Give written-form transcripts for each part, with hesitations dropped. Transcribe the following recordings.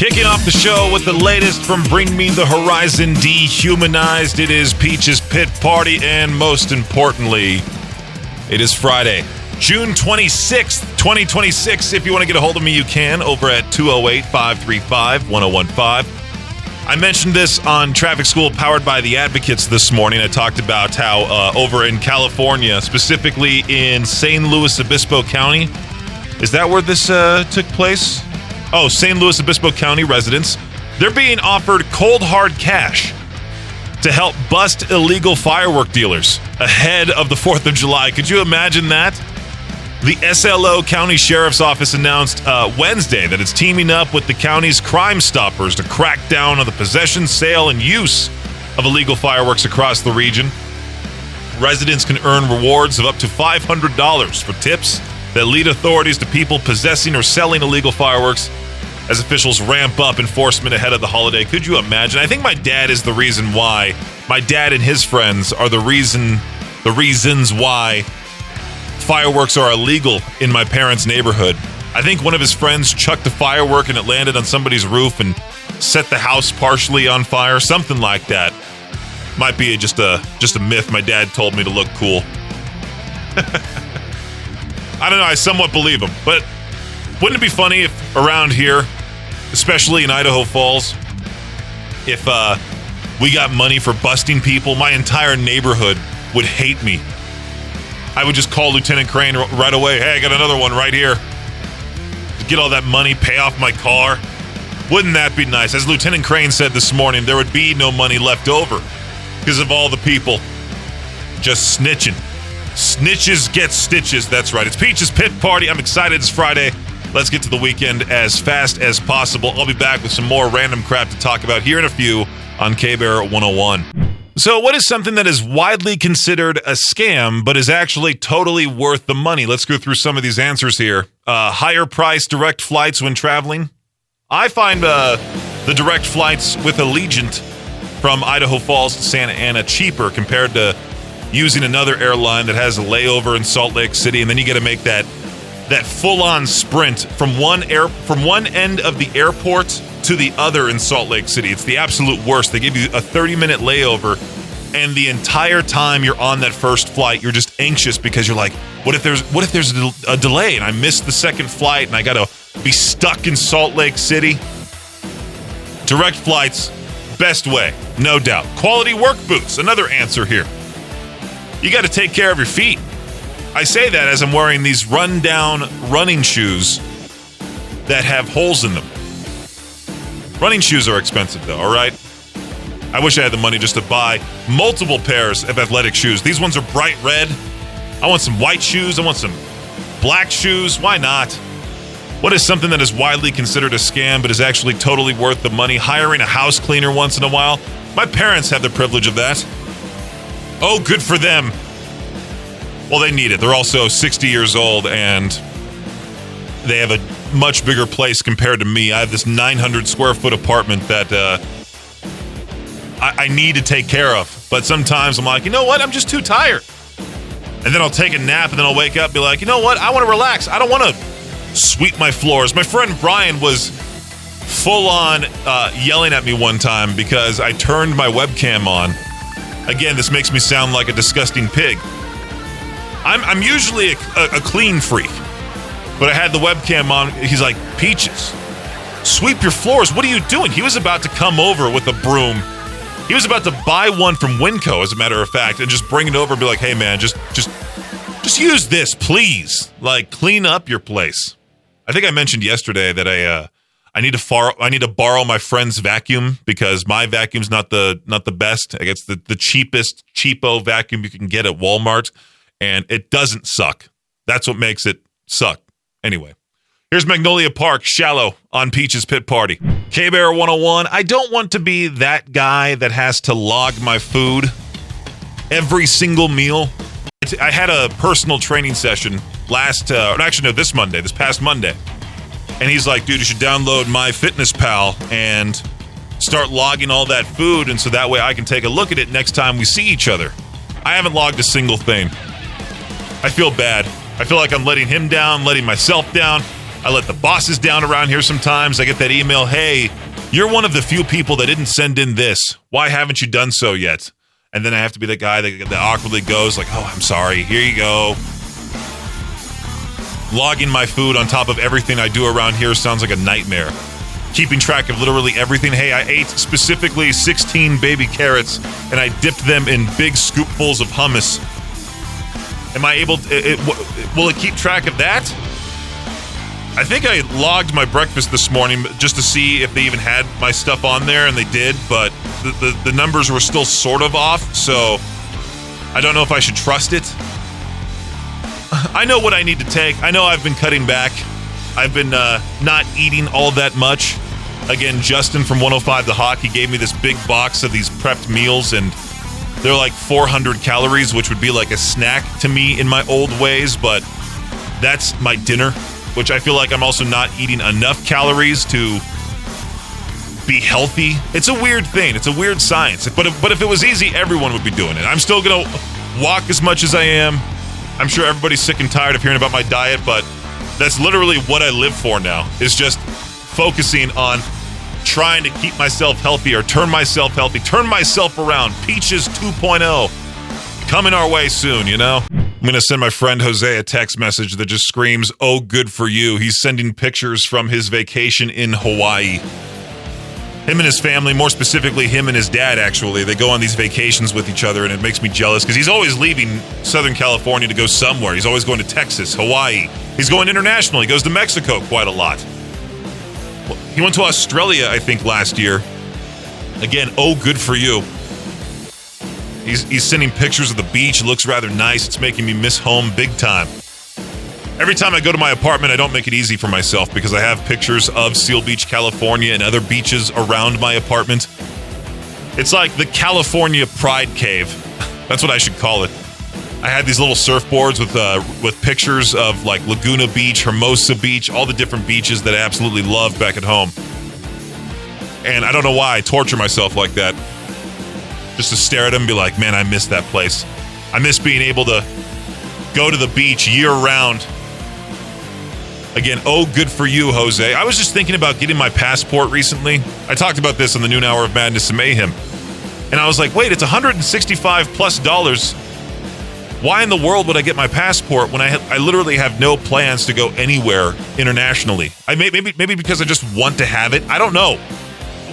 Kicking off the show with the latest from Bring Me the Horizon Dehumanized. It is Peach's Pit Party, and most importantly, it is Friday, June 26th, 2026. If you want to get a hold of me, you can over at 208-535-1015. I mentioned this on Traffic School powered by the Advocates this morning. I talked about how over in California, specifically in San Luis Obispo County, is that where this took place? Oh, San Luis Obispo County residents, they're being offered cold hard cash to help bust illegal firework dealers ahead of the 4th of July. Could you imagine that? The SLO County Sheriff's Office announced Wednesday that it's teaming up with the county's Crime Stoppers to crack down on the possession, sale, and use of illegal fireworks across the region. Residents can earn rewards of up to $500 for tips that lead authorities to people possessing or selling illegal fireworks as officials ramp up enforcement ahead of the holiday. Could you imagine? I think my dad is the reason why. My dad and his friends are the reasons why fireworks are illegal in my parents' neighborhood. I think one of his friends chucked a firework and it landed on somebody's roof and set the house partially on fire. Something like that. Might be just a myth my dad told me to look cool. I don't know, I somewhat believe him, but wouldn't it be funny if around here, especially in Idaho Falls, if we got money for busting people, my entire neighborhood would hate me. I would just call Lieutenant Crane right away. Hey, I got another one right here. Get all that money, pay off my car. Wouldn't that be nice? As Lieutenant Crane said this morning, there would be no money left over because of all the people just snitching. Snitches get stitches. That's right. It's Peach's Pit Party. I'm excited. It's Friday. Let's get to the weekend as fast as possible. I'll be back with some more random crap to talk about here in a few on K-Bear 101. So what is something that is widely considered a scam but is actually totally worth the money? Let's go through some of these answers here. Higher price direct flights when traveling. I find the direct flights with Allegiant from Idaho Falls to Santa Ana cheaper compared to using another airline that has a layover in Salt Lake City, and then you got to make that full-on sprint from one end of the airport to the other in Salt Lake City. It's the absolute worst. They give you a 30-minute layover, and the entire time you're on that first flight, you're just anxious because you're like, what if there's a delay and I missed the second flight and I got to be stuck in Salt Lake City? Direct flights, best way, no doubt. Quality work boots, another answer here. You got to take care of your feet. I say that as I'm wearing these run-down running shoes that have holes in them. Running shoes are expensive, though, all right? I wish I had the money just to buy multiple pairs of athletic shoes. These ones are bright red. I want some white shoes. I want some black shoes. Why not? What is something that is widely considered a scam but is actually totally worth the money? Hiring a house cleaner once in a while. My parents have the privilege of that. Oh, good for them. Well, they need it. They're also 60 years old, and they have a much bigger place compared to me. I have this 900-square-foot apartment that I need to take care of. But sometimes I'm like, you know what? I'm just too tired. And then I'll take a nap, and then I'll wake up and be like, you know what? I want to relax. I don't want to sweep my floors. My friend Brian was full-on yelling at me one time because I turned my webcam on. Again, this makes me sound like a disgusting pig. I'm usually a clean freak, but I had the webcam on. He's like, Peaches, sweep your floors. What are you doing? He was about to come over with a broom. He was about to buy one from Winco, as a matter of fact, and just bring it over and be like, hey, man, just use this, please. Like, clean up your place. I think I mentioned yesterday that I need to borrow my friend's vacuum because my vacuum's not the best. I guess the cheapest cheapo vacuum you can get at Walmart, and it doesn't suck. That's what makes it suck. Anyway, here's Magnolia Park, Shallow on Peach's Pit Party. K-Bear 101. I don't want to be that guy that has to log my food every single meal. I had a personal training session this past Monday. And he's like, dude, you should download MyFitnessPal and start logging all that food, and so that way I can take a look at it next time we see each other. I haven't logged a single thing. I feel bad. I feel like I'm letting him down, letting myself down. I let the bosses down around here sometimes. I get that email, hey, you're one of the few people that didn't send in this. Why haven't you done so yet? And then I have to be the guy that awkwardly goes like, oh, I'm sorry. Here you go. Logging my food on top of everything I do around here sounds like a nightmare. Keeping track of literally everything. Hey, I ate specifically 16 baby carrots, and I dipped them in big scoopfuls of hummus. Am I able to, will it keep track of that? I think I logged my breakfast this morning just to see if they even had my stuff on there, and they did, but the numbers were still sort of off, so I don't know if I should trust it. I know what I need to take. I know I've been cutting back. I've been not eating all that much. Again, Justin from 105 The Hawk, he gave me this big box of these prepped meals, and they're like 400 calories, which would be like a snack to me in my old ways, but that's my dinner, which I feel like I'm also not eating enough calories to be healthy. It's a weird thing. It's a weird science. But if it was easy, everyone would be doing it. I'm still going to walk as much as I am. I'm sure everybody's sick and tired of hearing about my diet, but that's literally what I live for now, is just focusing on trying to keep myself healthy or turn myself healthy, turn myself around. Peaches 2.0 coming our way soon, you know? I'm going to send my friend Jose a text message that just screams, oh, good for you. He's sending pictures from his vacation in Hawaii. Him and his family, more specifically him and his dad, actually, they go on these vacations with each other, and it makes me jealous because he's always leaving Southern California to go somewhere. He's always going to Texas, Hawaii. He's going international. He goes to Mexico quite a lot. He went to Australia, I think, last year. Again, oh, good for you. He's sending pictures of the beach. It looks rather nice. It's making me miss home big time. Every time I go to my apartment, I don't make it easy for myself because I have pictures of Seal Beach, California, and other beaches around my apartment. It's like the California Pride Cave. That's what I should call it. I had these little surfboards with pictures of like Laguna Beach, Hermosa Beach, all the different beaches that I absolutely love back at home. And I don't know why I torture myself like that. Just to stare at them and be like, man, I miss that place. I miss being able to go to the beach year-round. Again, oh, good for you, Jose. I was just thinking about getting my passport recently. I talked about this on the noon hour of Madness and Mayhem. And I was like, wait, it's $165+. Why in the world would I get my passport when I literally have no plans to go anywhere internationally? Maybe because I just want to have it. I don't know.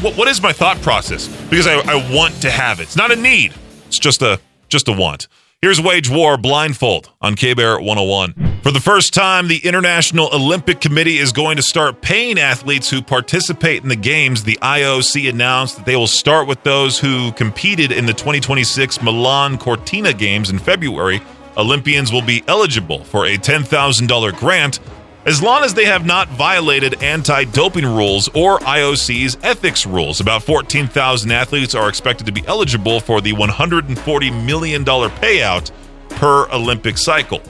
What is my thought process? Because I want to have it. It's not a need. It's just a want. Here's Wage War Blindfold on K-Bear 101. For the first time, the International Olympic Committee is going to start paying athletes who participate in the games. The IOC announced that they will start with those who competed in the 2026 Milan Cortina Games in February. Olympians will be eligible for a $10,000 grant as long as they have not violated anti-doping rules or IOC's ethics rules. About 14,000 athletes are expected to be eligible for the $140 million payout per Olympic cycle.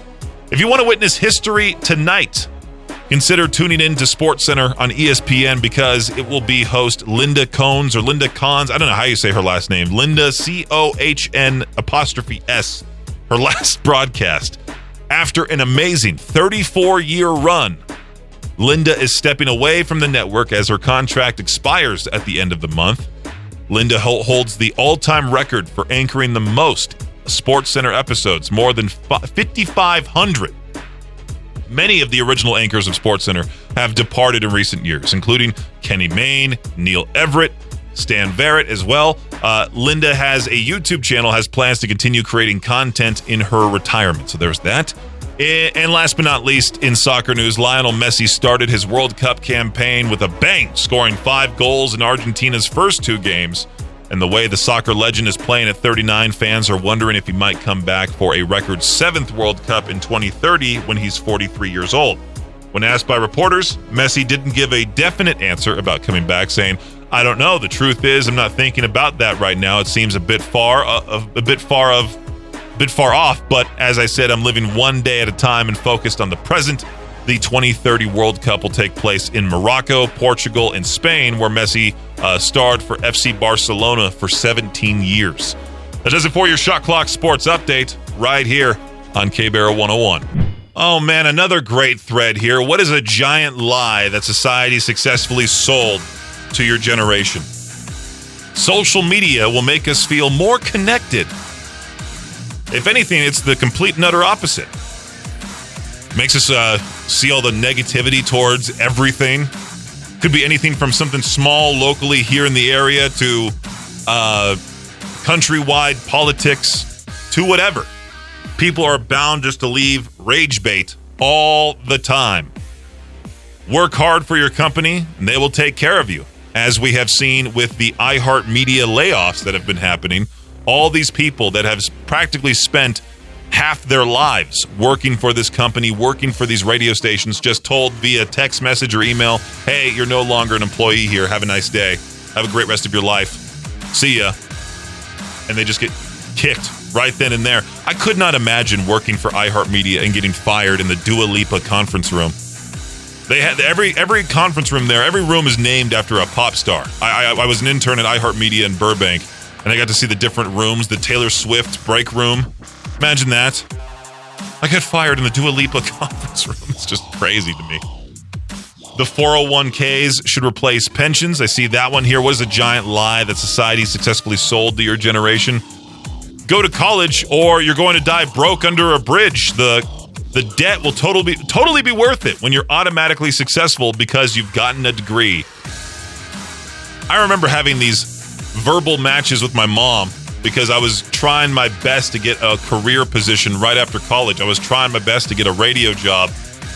If you want to witness history tonight, consider tuning in to SportsCenter on ESPN because it will be host Linda Cohns or Linda Cons. I don't know how you say her last name. Linda COHN''S. Her last broadcast. After an amazing 34-year run, Linda is stepping away from the network as her contract expires at the end of the month. Linda holds the all-time record for anchoring the most SportsCenter episodes, more than 5,500. Many of the original anchors of SportsCenter have departed in recent years, including Kenny Mayne, Neil Everett, Stan Verrett as well. Linda has a YouTube channel, has plans to continue creating content in her retirement. So there's that. And last but not least, in soccer news, Lionel Messi started his World Cup campaign with a bang, scoring 5 goals in Argentina's first 2 games. And the way the soccer legend is playing at 39, fans are wondering if he might come back for a record 7th World Cup in 2030 when he's 43 years old. When asked by reporters, Messi didn't give a definite answer about coming back, saying, I don't know. The truth is, I'm not thinking about that right now. It seems a bit far off. But as I said, I'm living one day at a time and focused on the present. The 2030 World Cup will take place in Morocco, Portugal, and Spain, where Messi starred for FC Barcelona for 17 years. That does it for your Shot Clock Sports Update right here on K-Bear 101. Oh, man, another great thread here. What is a giant lie that society successfully sold to your generation? Social media will make us feel more connected. If anything, it's the complete and utter opposite. Makes us see all the negativity towards everything. Could be anything from something small locally here in the area to countrywide politics to whatever. People are bound just to leave rage bait all the time. Work hard for your company, and they will take care of you. As we have seen with the iHeartMedia layoffs that have been happening, all these people that have practically spent half their lives working for this company, working for these radio stations, just told via text message or email, hey, you're no longer an employee here. Have a nice day. Have a great rest of your life. See ya. And they just get kicked right then and there. I could not imagine working for iHeartMedia and getting fired in the Dua Lipa conference room. They had every conference room there. Every room is named after a pop star. I was an intern at iHeartMedia in Burbank, and I got to see the different rooms. The Taylor Swift break room. Imagine that. I got fired in the Dua Lipa conference room. It's just crazy to me. The 401ks should replace pensions. I see that one here. What is a giant lie that society successfully sold to your generation? Go to college or you're going to die broke under a bridge. The debt will totally be worth it when you're automatically successful because you've gotten a degree. I remember having these verbal matches with my mom because I was trying my best to get a career position right after college. I was trying my best to get a radio job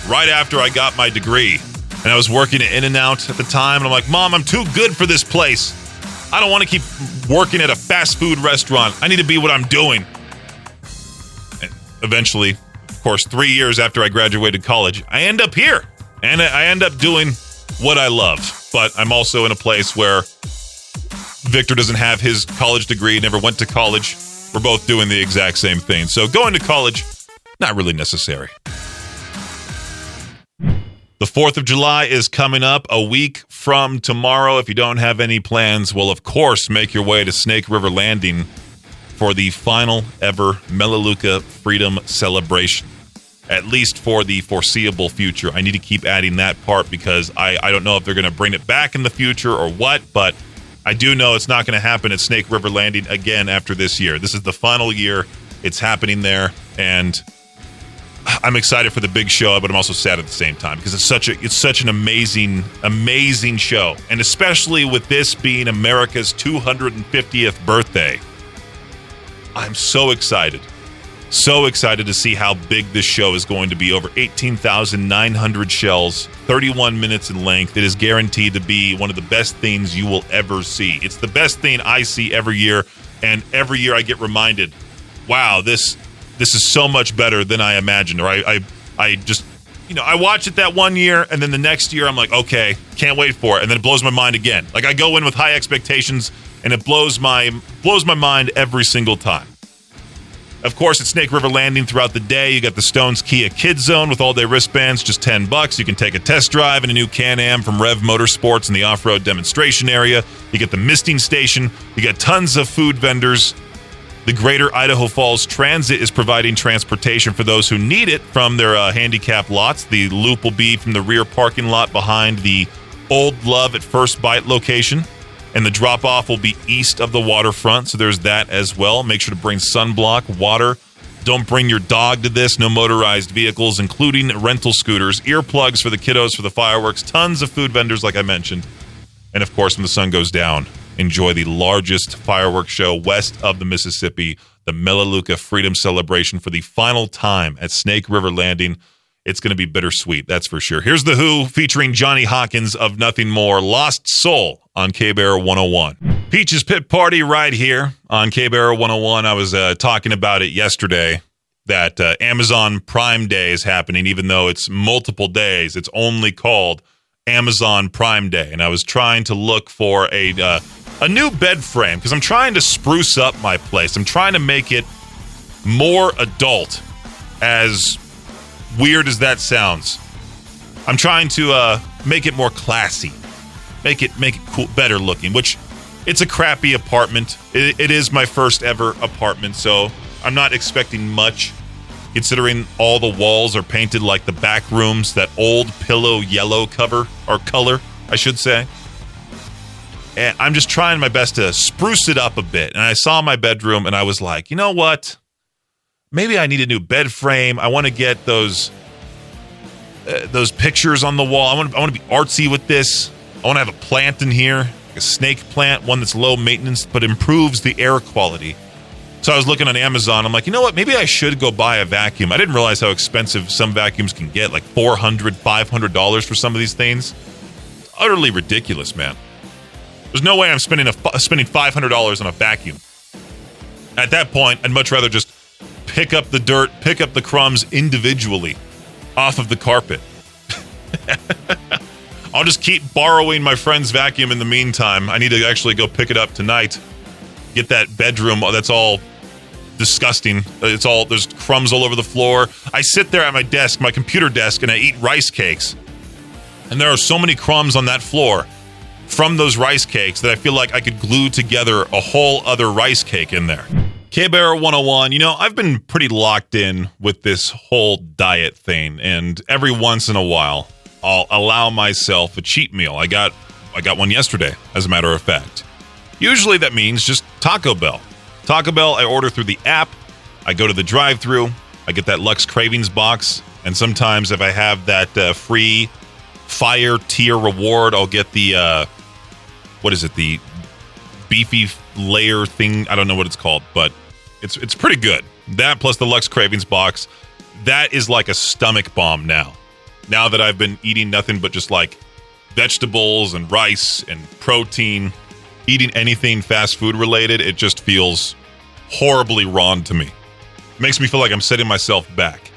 right after I got my degree. And I was working at In-N-Out at the time. And I'm like, Mom, I'm too good for this place. I don't want to keep working at a fast food restaurant. I need to be what I'm doing. And eventually, of course, 3 years after I graduated college, I end up here. And I end up doing what I love. But I'm also in a place where Victor doesn't have his college degree, never went to college. We're both doing the exact same thing. So going to college, not really necessary. The 4th of July is coming up a week from tomorrow. If you don't have any plans, well, of course, make your way to Snake River Landing for the final ever Melaleuca Freedom Celebration, at least for the foreseeable future. I need to keep adding that part because I don't know if they're going to bring it back in the future or what, but I do know it's not going to happen at Snake River Landing again after this year. This is the final year. It's happening there, and I'm excited for the big show, but I'm also sad at the same time because it's such an amazing show, and especially with this being America's 250th birthday, I'm so excited to see how big this show is going to be. Over 18,900 shells, 31 minutes in length. It is guaranteed to be one of the best things you will ever see. It's the best thing I see every year, and every year I get reminded, wow, this is so much better than I imagined. Or I just, I watch it that one year, and then the next year I'm like, okay, can't wait for it. And then it blows my mind again. Like I go in with high expectations, and it blows my mind every single time. Of course, at Snake River Landing throughout the day, you got the Stones Kia Kids Zone with all-day wristbands, just $10. You can take a test drive in a new Can-Am from Rev Motorsports in the off-road demonstration area. You get the misting station. You got tons of food vendors. The Greater Idaho Falls Transit is providing transportation for those who need it from their handicap lots. The loop will be from the rear parking lot behind the Old Love at First Bite location. And the drop-off will be east of the waterfront, so there's that as well. Make sure to bring sunblock, water. Don't bring your dog to this. No motorized vehicles, including rental scooters. Earplugs for the kiddos for the fireworks. Tons of food vendors, like I mentioned. And, of course, when the sun goes down, enjoy the largest fireworks show west of the Mississippi, the Melaleuca Freedom Celebration for the final time at Snake River Landing. It's going to be bittersweet, that's for sure. Here's The Who featuring Johnny Hawkins of Nothing More, Lost Soul on K-Bear 101. Peach's Pit Party right here on K-Bear 101. I was talking about it yesterday, that Amazon Prime Day is happening, even though it's multiple days. It's only called Amazon Prime Day. And I was trying to look for a new bed frame because I'm trying to spruce up my place. I'm trying to make it more adult, as weird as that sounds. I'm trying to make it more classy, make it cool, better looking. Which it's a crappy apartment. It is my first ever apartment, so I'm not expecting much. considering all the walls are painted like the back rooms, that old pillow yellow color, I should say. And I'm just trying my best to spruce it up a bit. And I saw my bedroom and I was like, you know what? Maybe I need a new bed frame. I want to get those pictures on the wall. I want to be artsy with this. I want to have a plant in here, like a snake plant, one that's low maintenance but improves the air quality. So I was looking on Amazon. I'm like, you know what? Maybe I should go buy a vacuum. I didn't realize how expensive some vacuums can get, like $400, $500 for some of these things. It's utterly ridiculous, man. There's no way I'm spending $500 on a vacuum. At that point, I'd much rather just pick up the dirt, pick up the crumbs individually off of the carpet. I'll just keep borrowing my friend's vacuum in the meantime. I need to actually go pick it up tonight. Get that bedroom that's all disgusting. There's crumbs all over the floor. I sit there at my desk, my computer desk, and I eat rice cakes. And there are so many crumbs on that floor from those rice cakes that I feel like I could glue together a whole other rice cake in there. K-Bear 101, I've been pretty locked in with this whole diet thing, and every once in a while, I'll allow myself a cheat meal. I got one yesterday, as a matter of fact. Usually that means just Taco Bell. Taco Bell, I order through the app. I go to the drive-thru. I get that Lux Cravings box, and sometimes if I have that free Fire tier reward, I'll get the, the beefy layer thing. I don't know what it's called, but it's pretty good. That plus the Lux Cravings box, that is like a stomach bomb now. Now that I've been eating nothing but just like vegetables and rice and protein, eating anything fast food related, it just feels horribly wrong to me. It makes me feel like I'm setting myself back.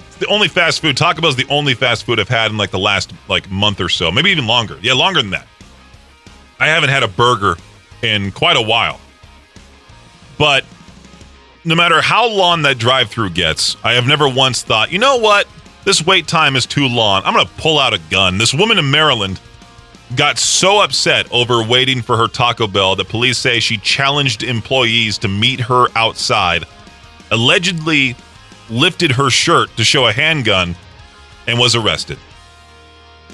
It's the only fast food. Taco Bell's the only fast food I've had in like the last month or so, maybe even longer. Yeah, longer than that. I haven't had a burger in quite a while. But no matter how long that drive-thru gets, I have never once thought, you know what? This wait time is too long. I'm going to pull out a gun. This woman in Maryland got so upset over waiting for her Taco Bell that police say she challenged employees to meet her outside, allegedly lifted her shirt to show a handgun, and was arrested.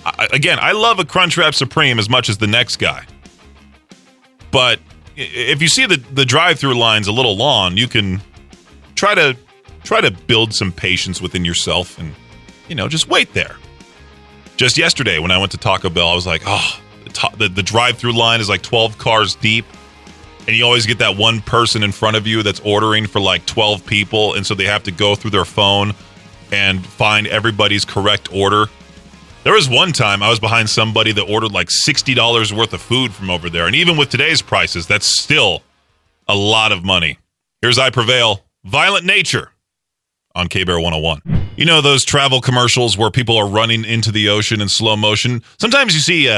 I love a Crunchwrap Supreme as much as the next guy. But if you see the drive-thru lines a little long, you can try to build some patience within yourself and, just wait there. Just yesterday when I went to Taco Bell, I was like, the drive-thru line is like 12 cars deep, and you always get that one person in front of you that's ordering for like 12 people, and so they have to go through their phone and find everybody's correct order. There was one time I was behind somebody that ordered like $60 worth of food from over there, and even with today's prices, that's still a lot of money. Here's I Prevail, Violent Nature on K-Bear 101. You know those travel commercials where people are running into the ocean in slow motion? Sometimes you see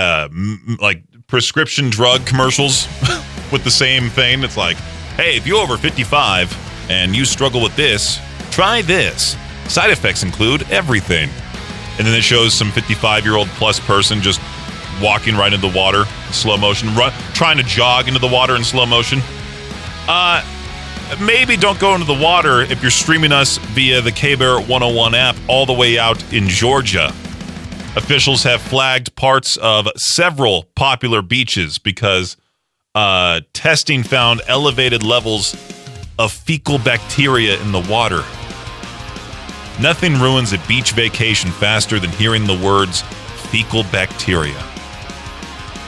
like prescription drug commercials with the same thing. It's like, hey, if you're over 55 and you struggle with this, try this. Side effects include everything. And then it shows some 55-year-old plus person just walking right into the water in slow motion, trying to jog into the water in slow motion. Maybe don't go into the water if you're streaming us via the K-Bear 101 app all the way out in Georgia. Officials have flagged parts of several popular beaches because testing found elevated levels of fecal bacteria in the water. Nothing ruins a beach vacation faster than hearing the words fecal bacteria.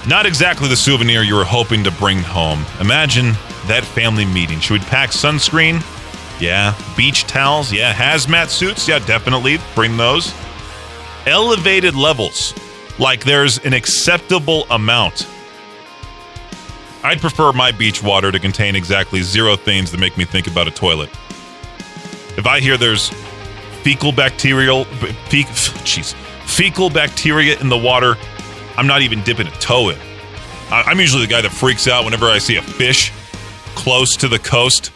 Not exactly the souvenir you were hoping to bring home. Imagine that family meeting. Should we pack sunscreen? Yeah. Beach towels? Yeah. Hazmat suits? Yeah, definitely. Bring those. Elevated levels. Like there's an acceptable amount. I'd prefer my beach water to contain exactly 0 things that make me think about a toilet. If I hear there's fecal bacteria in the water, I'm not even dipping a toe in. I'm usually the guy that freaks out whenever I see a fish close to the coast.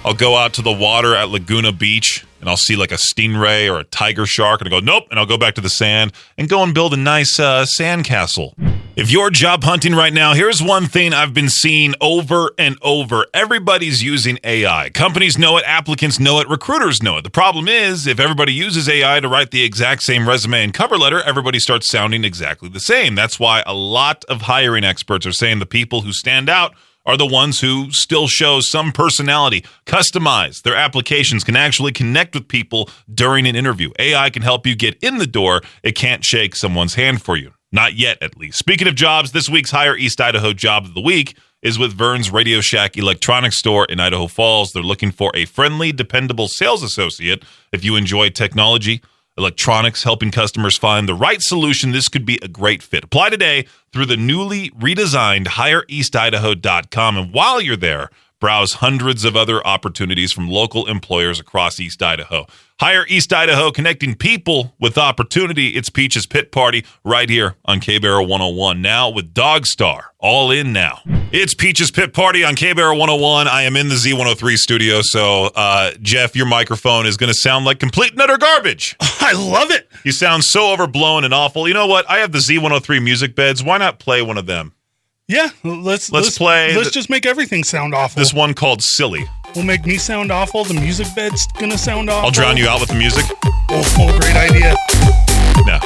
I'll go out to the water at Laguna Beach and I'll see like a stingray or a tiger shark and I go, nope, and I'll go back to the sand and go and build a nice sand castle If you're job hunting right now, here's one thing I've been seeing over and over. Everybody's using AI. Companies know it, applicants know it, recruiters know it. The problem is, if everybody uses AI to write the exact same resume and cover letter, everybody starts sounding exactly the same. That's why a lot of hiring experts are saying the people who stand out are the ones who still show some personality, customize their applications, can actually connect with people during an interview. AI can help you get in the door. It can't shake someone's hand for you. Not yet, at least. Speaking of jobs, this week's Hire East Idaho Job of the Week is with Vern's Radio Shack Electronics Store in Idaho Falls. They're looking for a friendly, dependable sales associate. If you enjoy technology, electronics, helping customers find the right solution, this could be a great fit. Apply today through the newly redesigned HireEastIdaho.com. And while you're there, browse hundreds of other opportunities from local employers across East Idaho. Hire East Idaho, connecting people with opportunity. It's Peach's Pit Party right here on K-Barrel 101. Now with Dog Star, all in now. It's Peach's Pit Party on K-Barrel 101. I am in the Z103 studio, so Jeff, your microphone is going to sound like complete and utter garbage. I love it. You sound so overblown and awful. You know what? I have the Z103 music beds. Why not play one of them? Yeah, let's play. Let's just make everything sound awful. This one called Silly. We'll make me sound awful. The music bed's gonna sound awful. I'll drown you out with the music. Oh, great idea. No.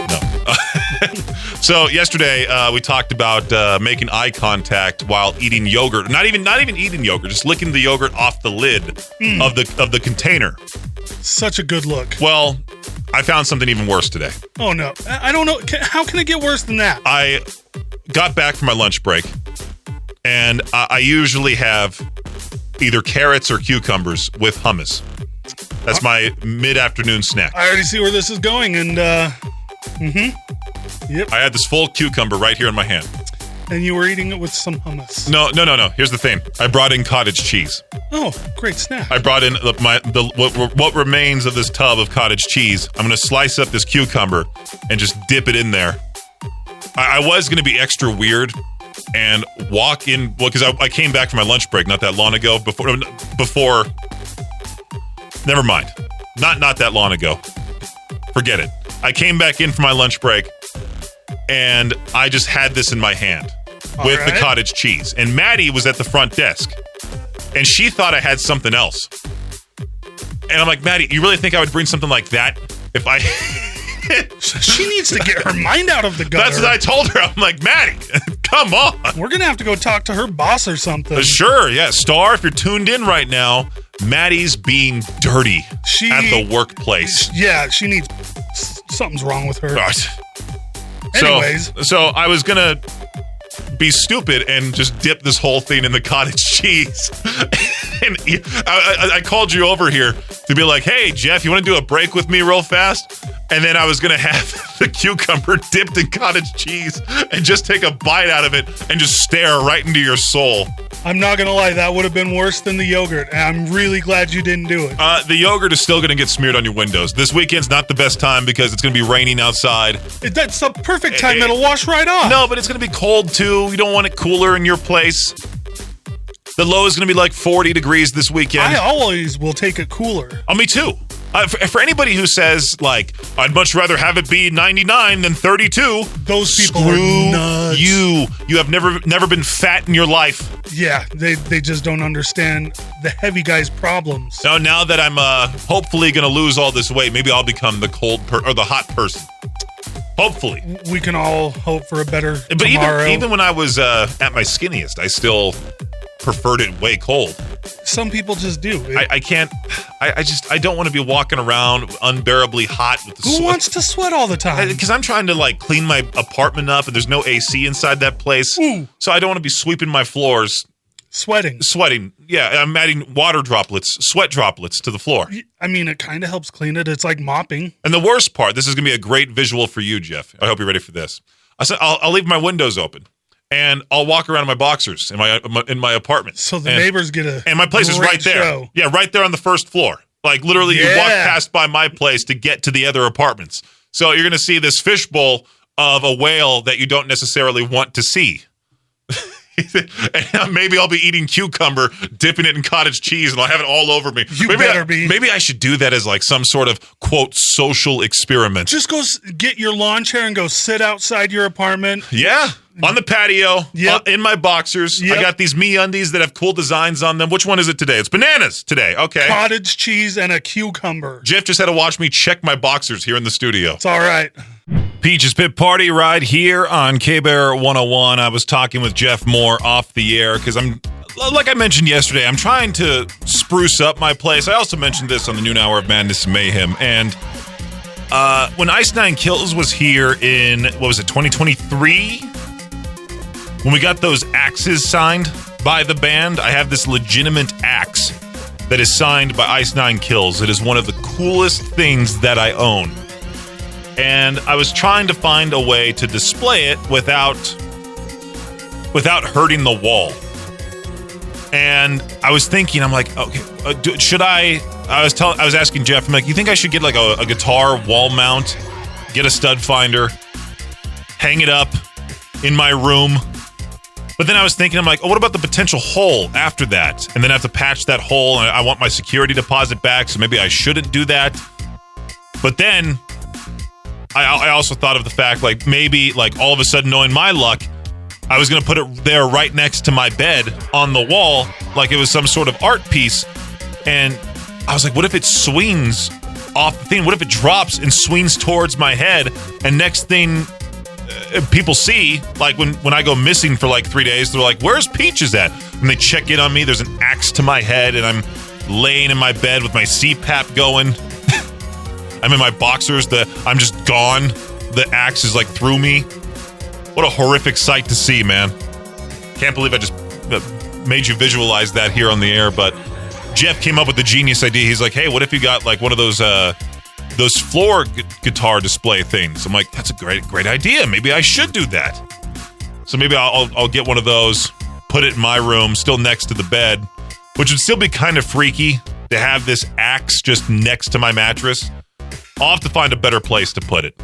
So yesterday we talked about making eye contact while eating yogurt. Not even eating yogurt, just licking the yogurt off the lid of the container. Such a good look. Well, I found something even worse today. Oh no, I don't know. How can it get worse than that? I got back from my lunch break, and I usually have either carrots or cucumbers with hummus. That's my mid-afternoon snack. I already see where this is going, and yep. I had this full cucumber right here in my hand. And you were eating it with some hummus. No. Here's the thing. I brought in cottage cheese. Oh, great snack. I brought in what remains of this tub of cottage cheese. I'm going to slice up this cucumber and just dip it in there. I was going to be extra weird and walk in, well, because I came back from my lunch break not that long ago. Before, never mind. Not that long ago. Forget it. I came back in for my lunch break, and I just had this in my hand with the cottage cheese. And Maddie was at the front desk, and she thought I had something else. And I'm like, Maddie, you really think I would bring something like that if I... She needs to get her mind out of the gutter. That's what I told her. I'm like, Maddie, come on. We're going to have to go talk to her boss or something. Sure, yeah. Star, if you're tuned in right now, Maddie's being dirty at the workplace. Yeah, she needs... Something's wrong with her. Anyways. So I was going to be stupid and just dip this whole thing in the cottage cheese. And I called you over here to be like, hey, Jeff, you want to do a break with me real fast? And then I was going to have the cucumber dipped in cottage cheese and just take a bite out of it and just stare right into your soul. I'm not going to lie, that would have been worse than the yogurt. And I'm really glad you didn't do it. The yogurt is still going to get smeared on your windows. This weekend's not the best time because it's going to be raining outside. That's the perfect time. It'll wash right off. No, but it's going to be cold too. You don't want it cooler in your place. The low is going to be like 40 degrees this weekend. I always will take it cooler. Oh, me too. For anybody who says, like, I'd much rather have it be 99 than 32. Those people screw are nuts. You have never been fat in your life. Yeah, they just don't understand the heavy guy's problems. Now that I'm hopefully going to lose all this weight, maybe I'll become the or the hot person. Hopefully. We can all hope for a better But tomorrow. even when I was at my skinniest, I still preferred it way cold. Some people just do. I can't. I don't want to be walking around unbearably hot with the sweat. Who wants to sweat all the time? Because I'm trying to like clean my apartment up, and there's no AC inside that place. Ooh. So I don't want to be sweeping my floors. Sweating. Yeah, I'm adding water droplets, sweat droplets to the floor. I mean, it kind of helps clean it. It's like mopping. And the worst part, this is going to be a great visual for you, Jeff. I hope you're ready for this. I'll leave my windows open. And I'll walk around in my boxers in my apartment. So the neighbors get and my place is right there. Show. Yeah, right there on the first floor. Like literally, you walk past by my place to get to the other apartments. So you're going to see this fishbowl of a whale that you don't necessarily want to see. And maybe I'll be eating cucumber, dipping it in cottage cheese, and I'll have it all over me. Maybe I should do that as like some sort of, quote, social experiment. Just go get your lawn chair and go sit outside your apartment. Yeah. On the patio, in my boxers. I got these MeUndies that have cool designs on them. Which one is it today? It's bananas today. Okay. Cottage cheese and a cucumber. Jeff just had to watch me check my boxers here in the studio. It's all right. Peaches Pit Party right here on K-Bear 101. I was talking with Jeff Moore off the air because like I mentioned yesterday, I'm trying to spruce up my place. I also mentioned this on the noon hour of Madness and Mayhem. And when Ice Nine Kills was here in, 2023? When we got those axes signed by the band, I have this legitimate axe that is signed by Ice Nine Kills. It is one of the coolest things that I own. And I was trying to find a way to display it without hurting the wall. And I was thinking, I'm like, okay, should I was asking Jeff, I'm like, you think I should get like a guitar wall mount, get a stud finder, hang it up in my room? But then I was thinking, I'm like, what about the potential hole after that? And then I have to patch that hole, and I want my security deposit back, so maybe I shouldn't do that. But then I also thought of the fact, like, maybe, like, all of a sudden, knowing my luck, I was going to put it there right next to my bed on the wall, like it was some sort of art piece. And I was like, what if it swings off the thing? What if it drops and swings towards my head? And next thing people see, like when I go missing for like 3 days, they're like, where's Peaches at? And they check in on me. There's an axe to my head, and I'm laying in my bed with my CPAP going. I'm in my boxers. I'm just gone. The axe is like through me. What a horrific sight to see, man. Can't believe I just made you visualize that here on the air. But Jeff came up with the genius idea. He's like, hey, what if you got like one of those floor guitar display things? I'm like, that's a great idea. Maybe I should do that. So maybe I'll get one of those, put it in my room, still next to the bed, which would still be kind of freaky to have this axe just next to my mattress. I'll have to find a better place to put it.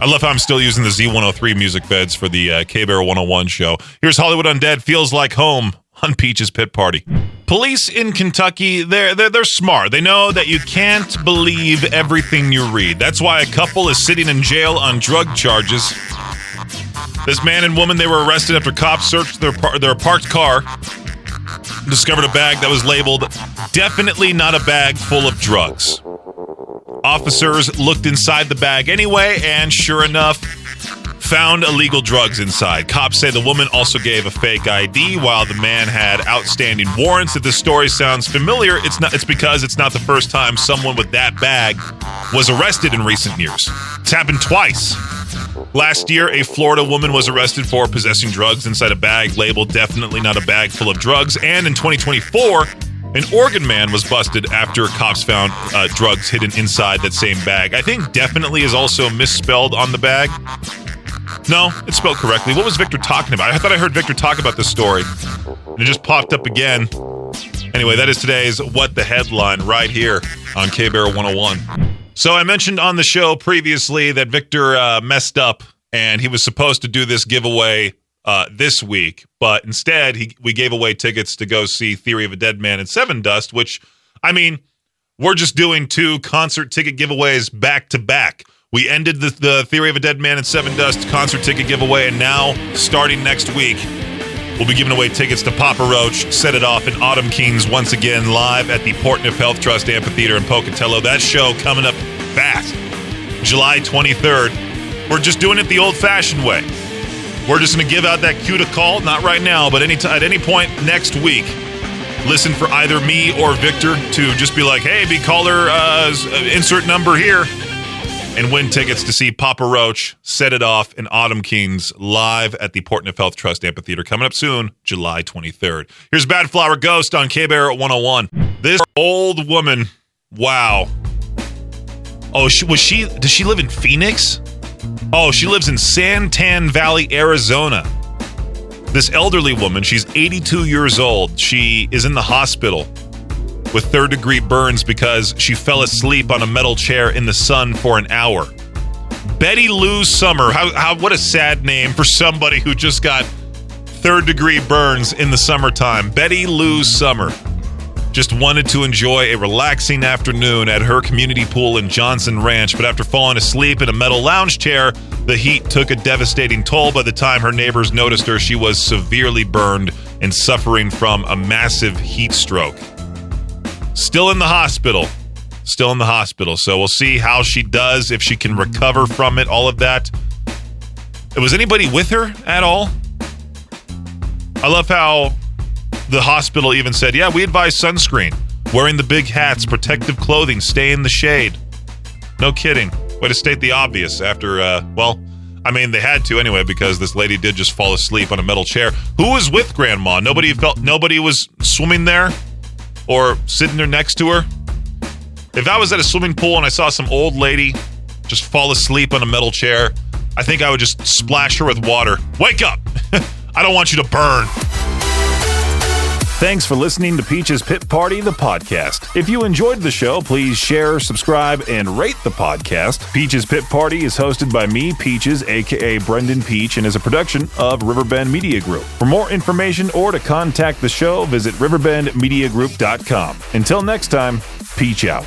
I love how I'm still using the Z103 music beds for the K-Bear 101 show. Here's Hollywood Undead, Feels Like Home on Peaches Pit Party. Police in Kentucky, they're smart. They know that you can't believe everything you read. That's why a couple is sitting in jail on drug charges. This man and woman, they were arrested after cops searched their parked car, discovered a bag that was labeled, definitely not a bag full of drugs. Officers looked inside the bag anyway, and sure enough, found illegal drugs inside. Cops say the woman also gave a fake ID while the man had outstanding warrants. If this story sounds familiar, it's because it's not the first time someone with that bag was arrested in recent years. It's happened twice. Last year, a Florida woman was arrested for possessing drugs inside a bag labeled definitely not a bag full of drugs. And in 2024, an Oregon man was busted after cops found drugs hidden inside that same bag. I think definitely is also misspelled on the bag. No, it's spelled correctly. What was Victor talking about? I thought I heard Victor talk about this story, and it just popped up again. Anyway, that is today's What the Headline right here on K-Bear 101. So I mentioned on the show previously that Victor messed up, and he was supposed to do this giveaway this week, but instead we gave away tickets to go see Theory of a Dead Man and Seven Dust, which, I mean, we're just doing 2 concert ticket giveaways back to back. We ended the Theory of a Dead Man and Seven Dust concert ticket giveaway, and now, starting next week, we'll be giving away tickets to Papa Roach, Set It Off, and Autumn Kings once again live at the Portneuf Health Trust Amphitheater in Pocatello. That show coming up fast, July 23rd. We're just doing it the old-fashioned way. We're just going to give out that cue to call, not right now, but at any point next week. Listen for either me or Victor to just be like, hey, be caller, insert number here, and win tickets to see Papa Roach, Set It Off, and Autumn Kings live at the Portneuf Health Trust Amphitheater. Coming up soon, July 23rd. Here's Bad Flower Ghost on K-Bear 101. This old woman, wow. Oh, does she live in Phoenix? Oh, she lives in Santan Valley, Arizona. This elderly woman, she's 82 years old. She is in the hospital with third-degree burns because she fell asleep on a metal chair in the sun for an hour. Betty Lou Summer. What a sad name for somebody who just got third-degree burns in the summertime. Betty Lou's summer. Just wanted to enjoy a relaxing afternoon at her community pool in Johnson Ranch, but after falling asleep in a metal lounge chair, the heat took a devastating toll. By the time her neighbors noticed her, she was severely burned and suffering from a massive heat stroke. Still in the hospital. So we'll see how she does, if she can recover from it, all of that. Was anybody with her at all? I love how the hospital even said, yeah, we advise sunscreen, wearing the big hats, protective clothing, stay in the shade. No kidding. Way to state the obvious after, they had to anyway, because this lady did just fall asleep on a metal chair. Who was with Grandma? Nobody was swimming there or sitting there next to her? If I was at a swimming pool and I saw some old lady just fall asleep on a metal chair, I think I would just splash her with water. Wake up! I don't want you to burn. Thanks for listening to Peach's Pit Party, the podcast. If you enjoyed the show, please share, subscribe, and rate the podcast. Peach's Pit Party is hosted by me, Peaches, a.k.a. Brendan Peach, and is a production of Riverbend Media Group. For more information or to contact the show, visit riverbendmediagroup.com. Until next time, Peach out.